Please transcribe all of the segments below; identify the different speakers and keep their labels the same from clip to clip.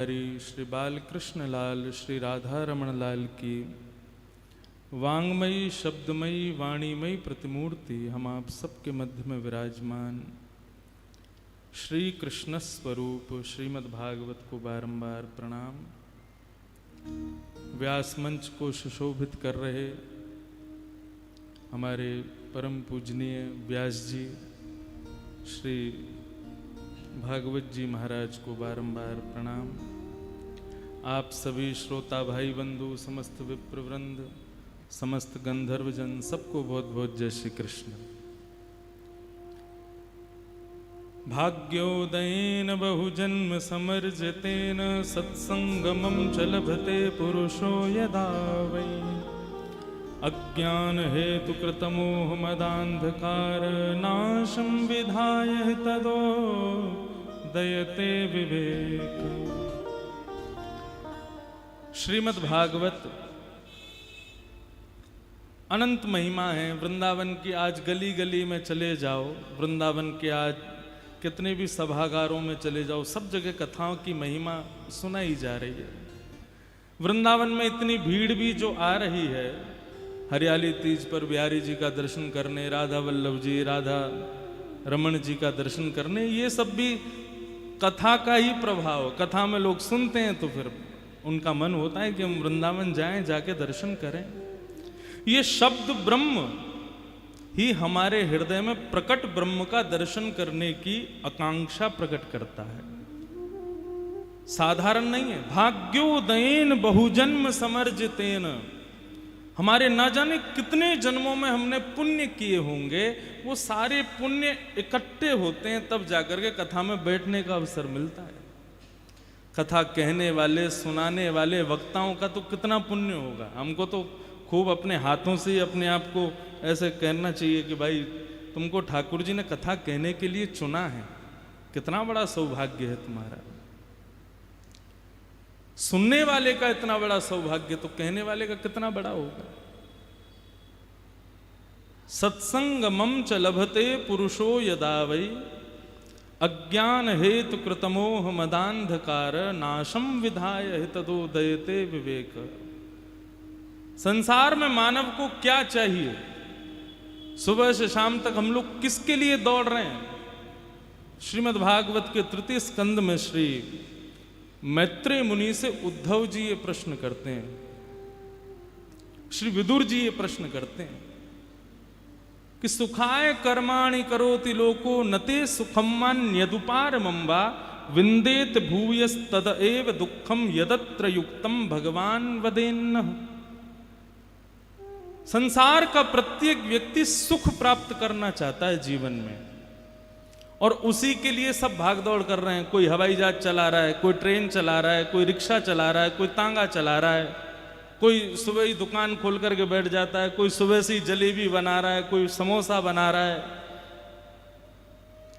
Speaker 1: हरि श्री बालकृष्ण लाल श्री राधा रमण लाल की वांगमयी शब्दमयी वाणीमयी प्रतिमूर्ति हम आप सबके मध्य में विराजमान श्री कृष्ण स्वरूप श्रीमद् भागवत को बारंबार प्रणाम। व्यास मंच को सुशोभित कर रहे हमारे परम पूजनीय व्यास जी श्री भागवत जी महाराज को बारंबार प्रणाम। आप सभी श्रोता भाई बंधु, समस्त विप्रवृंद, समस्त गंधर्व जन, सबको बहुत बहुत जय श्री कृष्ण। भाग्योदयेन बहुजन्म समर्जितेन सत्संगमं च लभते पुरुषो यदा वै अज्ञान हेतु कृतमोह मदान्धकार नाशं विधाय तदो दयते विवेक। श्रीमद् भागवत अनंत महिमा है। वृंदावन की आज गली गली में चले जाओ, वृंदावन के आज कितने भी सभागारों में चले जाओ, सब जगह कथाओं की महिमा सुनाई जा रही है। वृंदावन में इतनी भीड़ भी जो आ रही है हरियाली तीज पर बिहारी जी का दर्शन करने, राधा वल्लभ जी, राधा रमण जी का दर्शन करने, ये सब भी कथा का ही प्रभाव। कथा में लोग सुनते हैं तो फिर उनका मन होता है कि हम वृंदावन जाएं, जाके दर्शन करें। ये शब्द ब्रह्म ही हमारे हृदय में प्रकट ब्रह्म का दर्शन करने की आकांक्षा प्रकट करता है। साधारण नहीं है। भाग्योदयेन बहुजन्म समर्जितेन, हमारे ना जाने कितने जन्मों में हमने पुण्य किए होंगे, वो सारे पुण्य इकट्ठे होते हैं तब जाकर के कथा में बैठने का अवसर मिलता है। कथा कहने वाले, सुनाने वाले वक्ताओं का तो कितना पुण्य होगा। हमको तो खूब अपने हाथों से ही अपने आप को ऐसे कहना चाहिए कि भाई तुमको ठाकुर जी ने कथा कहने के लिए चुना है, कितना बड़ा सौभाग्य है तुम्हारा। सुनने वाले का इतना बड़ा सौभाग्य तो कहने वाले का कितना बड़ा होगा। सत्संगमं च लभते पुरुषो यदा वै अज्ञान हेतु कृतमोह मदान्धकार नाशम विधाय तदोदयते विवेक। संसार में मानव को क्या चाहिए? सुबह से शाम तक हम लोग किसके लिए दौड़ रहे हैं? श्रीमद् भागवत के तृतीय स्कंद में श्री मैत्रेय मुनि से उद्धव जी ये प्रश्न करते हैं, श्री विदुर जी ये प्रश्न करते हैं कि सुखाय कर्माणि करोति लोको नते सुखम्मान्यदुपारमं विंदेत भूयस्तदेव दुःखम यदत्र युक्तम भगवान वदेन्न। संसार का प्रत्येक व्यक्ति सुख प्राप्त करना चाहता है जीवन में, और उसी के लिए सब भागदौड़ कर रहे हैं। कोई हवाई जहाज चला रहा है, कोई ट्रेन चला रहा है, कोई रिक्शा चला रहा है, कोई तांगा चला रहा है, कोई सुबह ही दुकान खोल करके बैठ जाता है, कोई सुबह से ही जलेबी बना रहा है, कोई समोसा बना रहा है,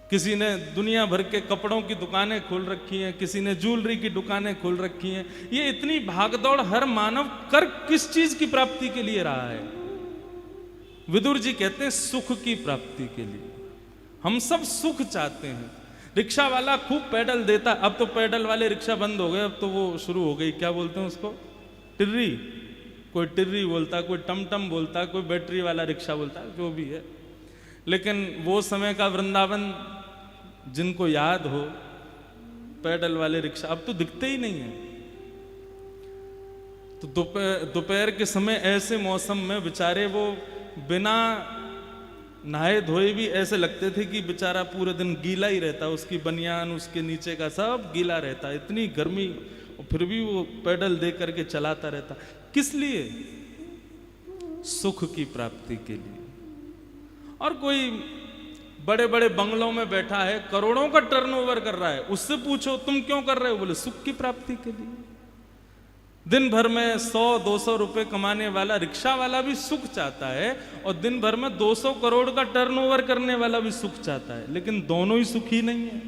Speaker 1: किसी ने दुनिया भर के कपड़ों की दुकानें खोल रखी हैं, किसी ने ज्वेलरी की दुकानें खोल रखी हैं। ये इतनी भागदौड़ हर मानव कर किस चीज की प्राप्ति के लिए रहा है? विदुर जी कहते हैं सुख की प्राप्ति के लिए। हम सब सुख चाहते हैं। रिक्शा वाला खूब पैडल देता, अब तो पैडल वाले रिक्शा बंद हो गए, अब तो वो शुरू हो गई, क्या बोलते हैं उसको, टिर्री। कोई टिर्री बोलता, कोई टमटम बोलता, कोई बैटरी वाला रिक्शा बोलता, जो भी है। लेकिन वो समय का वृंदावन जिनको याद हो, पैडल वाले रिक्शा अब तो दिखते ही नहीं है। तो दोपहर के समय ऐसे मौसम में बेचारे वो बिना नहाए धोए भी ऐसे लगते थे कि बेचारा पूरे दिन गीला ही रहता, उसकी बनियान, उसके नीचे का सब गीला रहता, इतनी गर्मी, और फिर भी वो पैडल दे करके चलाता रहता। किस लिए? सुख की प्राप्ति के लिए। और कोई बड़े बड़े बंगलों में बैठा है, करोड़ों का टर्नओवर कर रहा है, उससे पूछो तुम क्यों कर रहे हो? बोले सुख की प्राप्ति के लिए। दिन भर में 100-200 रुपए कमाने वाला रिक्शा वाला भी सुख चाहता है, और दिन भर में 200 करोड़ का टर्नओवर करने वाला भी सुख चाहता है, लेकिन दोनों ही सुखी नहीं है।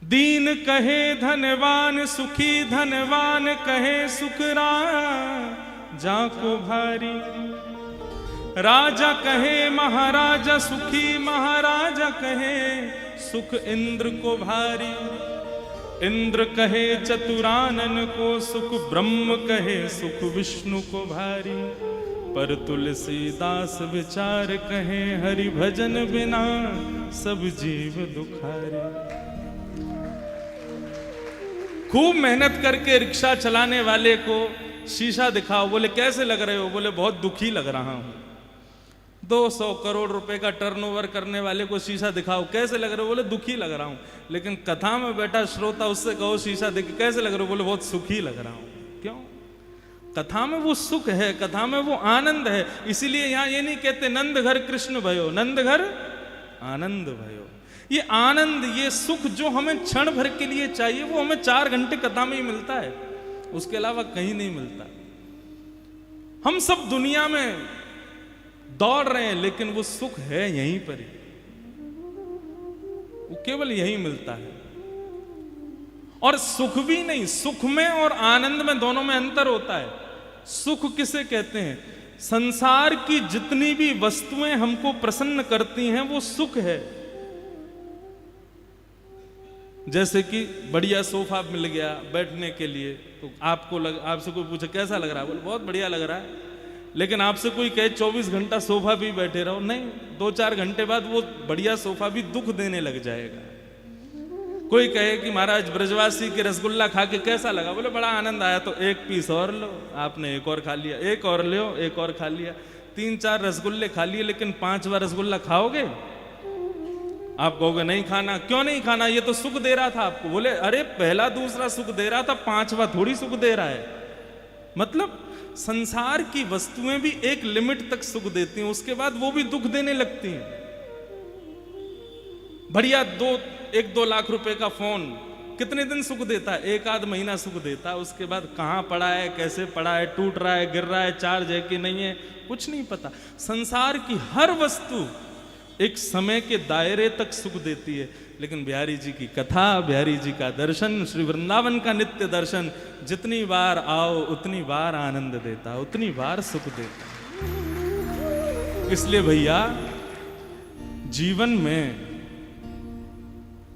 Speaker 1: दीन कहे धनवान सुखी, धनवान कहे सुखरा जाको भारी, राजा कहे महाराजा सुखी, महाराजा कहे सुख इंद्र को भारी। इंद्र कहे चतुरानन को सुख, ब्रह्म कहे सुख विष्णु को भारी, पर तुलसीदास विचार कहे हरि भजन बिना सब जीव दुखारे। खूब मेहनत करके रिक्शा चलाने वाले को शीशा दिखाओ, बोले कैसे लग रहे हो, बोले बहुत दुखी लग रहा हूं। 200 करोड़ रुपए का टर्नओवर करने वाले को शीशा दिखाओ, कैसे लग रहे हो, बोले दुखी लग रहा हूं। लेकिन कथा में बैठा श्रोता, उससे कहो शीशा देख कैसे लग रहे हो, बोले बहुत सुखी लग रहा हूं। क्यों? कथा में वो सुख है, कथा में वो आनंद है। इसीलिए यहां ये नहीं कहते नंद घर कृष्ण भयो, नंद घर आनंद भयो। ये आनंद, ये सुख जो हमें क्षण भर के लिए चाहिए, वो हमें 4 घंटे कथा में ही मिलता है, उसके अलावा कहीं नहीं मिलता। हम सब दुनिया में दौड़ रहे हैं, लेकिन वो सुख है यहीं पर ही, वो केवल यहीं मिलता है। और सुख भी नहीं, सुख में और आनंद में, दोनों में अंतर होता है। सुख किसे कहते हैं? संसार की जितनी भी वस्तुएं हमको प्रसन्न करती हैं वो सुख है। जैसे कि बढ़िया सोफा मिल गया बैठने के लिए, तो आपसे कोई पूछे कैसा लग रहा है, बोले बहुत बढ़िया लग रहा है। लेकिन आपसे कोई कहे 24 घंटा सोफा भी बैठे रहो, नहीं, 2-4 घंटे बाद वो बढ़िया सोफा भी दुख देने लग जाएगा। कोई कहे कि महाराज ब्रजवासी के रसगुल्ला खा के कैसा लगा, बोले बड़ा आनंद आया, तो 1 पीस और लो, आपने 1 और खा लिया, 1 और लो, 1 और खा लिया, 3-4 रसगुल्ले खा लिए, लेकिन 5वां रसगुल्ला खाओगे? आप कहोगे नहीं खाना। क्यों नहीं खाना? ये तो सुख दे रहा था आपको। बोले अरे पहला दूसरा सुख दे रहा था, 5वां थोड़ी सुख दे रहा है। मतलब संसार की वस्तुएं भी एक लिमिट तक सुख देती हैं, उसके बाद वो भी दुख देने लगती हैं। बढ़िया 1-2 लाख रुपए का फोन कितने दिन सुख देता है? 1-आध महीना सुख देता है, उसके बाद कहां पड़ा है, कैसे पड़ा है, टूट रहा है, गिर रहा है, चार्ज है कि नहीं है, कुछ नहीं पता। संसार की हर वस्तु एक समय के दायरे तक सुख देती है, लेकिन बिहारी जी की कथा, बिहारी जी का दर्शन, श्री वृंदावन का नित्य दर्शन, जितनी बार आओ उतनी बार आनंद देता, उतनी बार सुख देता। इसलिए भैया जीवन में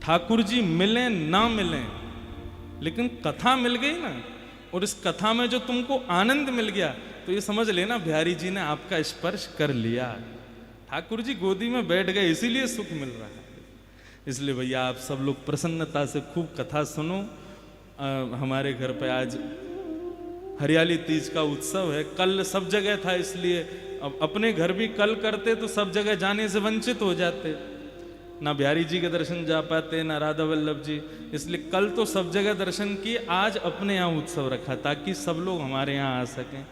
Speaker 1: ठाकुर जी मिले ना मिले, लेकिन कथा मिल गई ना, और इस कथा में जो तुमको आनंद मिल गया, तो ये समझ लेना बिहारी जी ने आपका स्पर्श कर लिया। ठाकुर जी गोदी में बैठ गए, इसीलिए सुख मिल रहा है। इसलिए भैया आप सब लोग प्रसन्नता से खूब कथा सुनो। हमारे घर पे आज हरियाली तीज का उत्सव है, कल सब जगह था, इसलिए अब अपने घर भी कल करते तो सब जगह जाने से वंचित हो जाते, ना बिहारी जी के दर्शन जा पाते, ना राधा वल्लभ जी। इसलिए कल तो सब जगह दर्शन किए, आज अपने यहाँ उत्सव रखा ताकि सब लोग हमारे यहाँ आ सकें।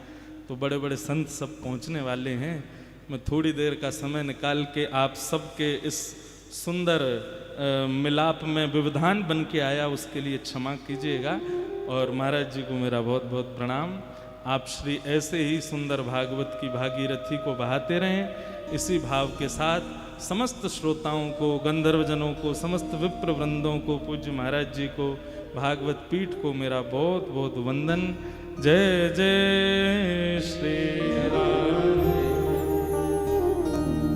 Speaker 1: तो बड़े बड़े संत सब पहुँचने वाले हैं। मैं थोड़ी देर का समय निकाल के आप सबके इस सुंदर मिलाप में व्यवधान बन के आया, उसके लिए क्षमा कीजिएगा। और महाराज जी को मेरा बहुत बहुत प्रणाम। आप श्री ऐसे ही सुंदर भागवत की भागीरथी को बहाते रहें। इसी भाव के साथ समस्त श्रोताओं को, गंधर्वजनों को, समस्त विप्र वृंदों को, पूज्य महाराज जी को, भागवत पीठ को मेरा बहुत बहुत वंदन। जय जय श्री राम।